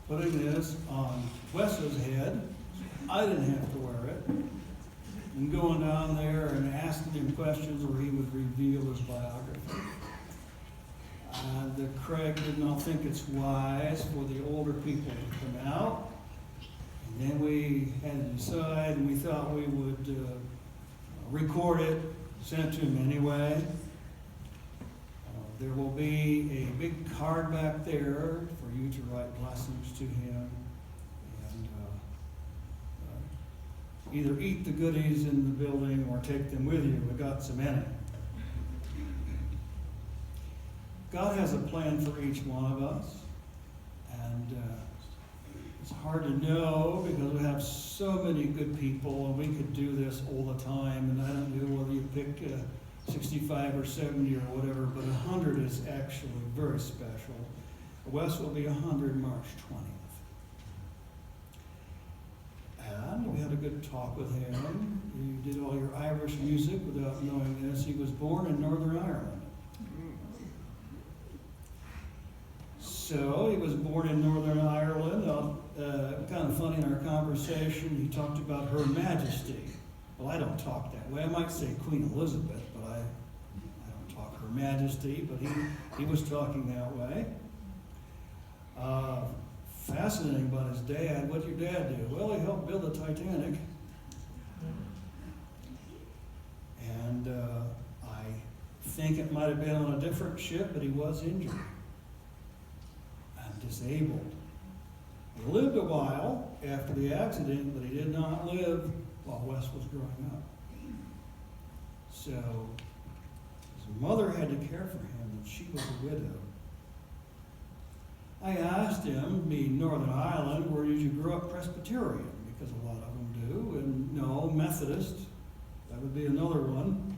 putting this on Wes's head. I didn't have to wear it. And going down there and asking him questions where he would reveal his biography. Craig did not think it's wise for the older people to come out. And then we had to decide, and we thought we would record it, send it to him anyway. There will be a big card back there for you to write blessings to him. And either eat the goodies in the building or take them with you. We got some in it. God has a plan for each one of us. And it's hard to know because we have so many good people and we could do this all the time. And I don't know whether you pick 65 or 70 or whatever, but 100 is actually very special. Wes will be 100 March 20th. And we had a good talk with him. You did all your Irish music without knowing this. He was born in Northern Ireland. So he was born in Northern Ireland. Kind of funny in our conversation, he talked about Her Majesty. Well, I don't talk that way. I might say Queen Elizabeth, but I don't talk Her Majesty, but he was talking that way. Fascinating about his dad. What did your dad do? Well, he helped build the Titanic. And I think it might have been on a different ship, but he was injured and disabled. He lived a while after the accident, but he did not live while Wes was growing up. So his mother had to care for him, and she was a widow. I asked him, being Northern Ireland, where did you grow up Presbyterian? Because a lot of them do. And no, Methodist. That would be another one.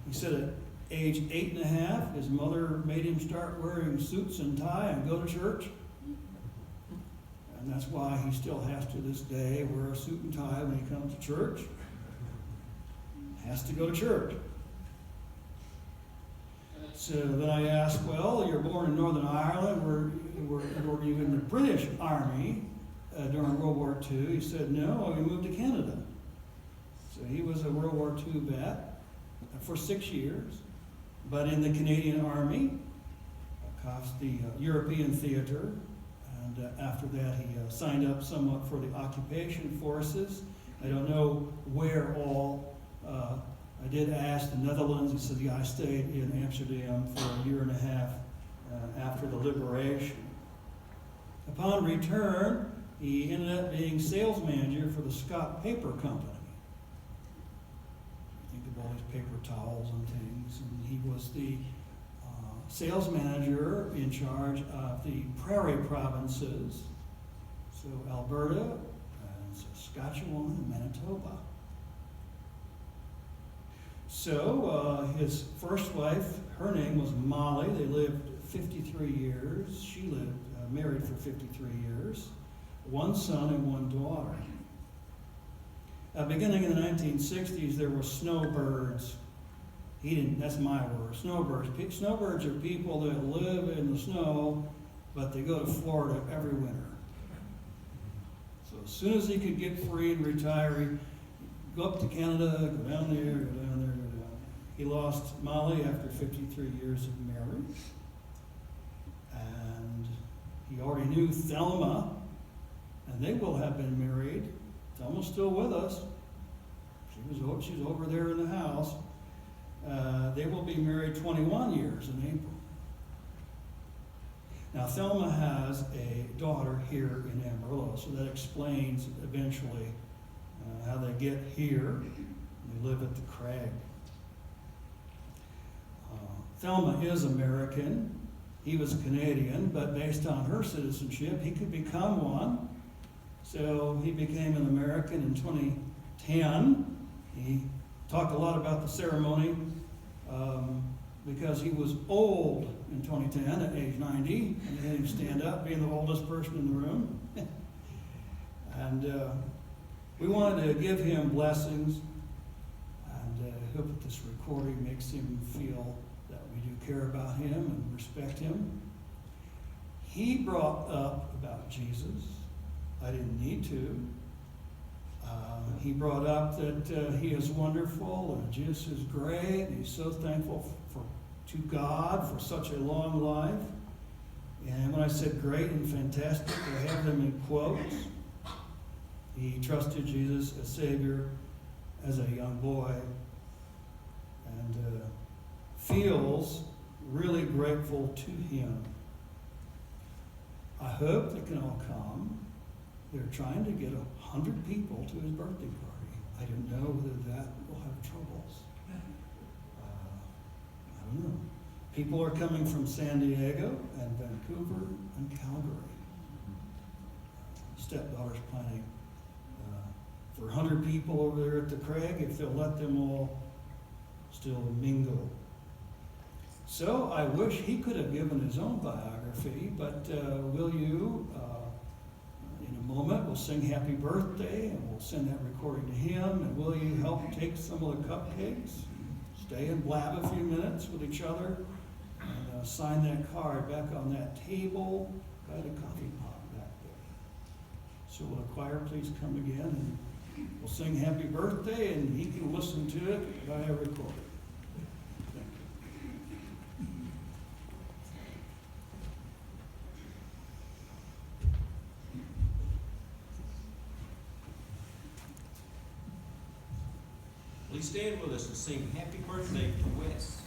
He said at age 8.5, his mother made him start wearing suits and tie and go to church. And that's why he still has to this day wear a suit and tie when he comes to church. Has to go to church. So then I asked, well, you're born in Northern Ireland. Were you in the British Army during World War II? He said, no, we moved to Canada. So he was a World War II vet for 6 years, but in the Canadian Army, across the European theater. And after that, he signed up somewhat for the occupation forces. I don't know where all. I did ask the Netherlands. He said, yeah, I stayed in Amsterdam for a year and a half after the liberation. Upon return, he ended up being sales manager for the Scott Paper Company. Think of all these paper towels and things. And he was the sales manager in charge of the prairie provinces, so Alberta, and Saskatchewan, and Manitoba. So his first wife, her name was Molly. They lived 53 years. She lived married for 53 years. One son and one daughter. Beginning in the 1960s, there were snowbirds. That's my word, snowbirds. Snowbirds are people that live in the snow, but they go to Florida every winter. So as soon as he could get free and retire, he'd go up to Canada, go down there, go down there, go down there. He lost Molly after 53 years of marriage. And he already knew Thelma, and they will have been married. Thelma's still with us. She's over there in the house. They will be married 21 years in April. Now, Thelma has a daughter here in Amarillo, so that explains eventually how they get here. They live at the Crag. Thelma is American. He was Canadian, but based on her citizenship, he could become one. So he became an American in 2010. He talked a lot about the ceremony because he was old in 2010 at age 90, and they had him stand up, being the oldest person in the room. And we wanted to give him blessings, and hope that this recording makes him feel that we do care about him and respect him. he brought up about Jesus. I didn't need to. He brought up that he is wonderful and Jesus is great. And he's so thankful to God for such a long life. And when I said great and fantastic, I have them in quotes. He trusted Jesus as Savior as a young boy and feels really grateful to him. I hope they can all come. They're trying to get 100 people to his birthday party. I don't know whether that will have troubles. I don't know. People are coming from San Diego and Vancouver and Calgary. Stepdaughter's planning for 100 people over there at the Craig, if they'll let them all still mingle. So I wish he could have given his own biography, but will you, in a moment, we'll sing happy birthday and we'll send that recording to him, and will you help take some of the cupcakes, stay and blab a few minutes with each other, and sign that card back on that table by the coffee pot back there. So will the choir please come again, and we'll sing happy birthday, and he can listen to it by a recording. Please stand with us and sing happy birthday to Wes.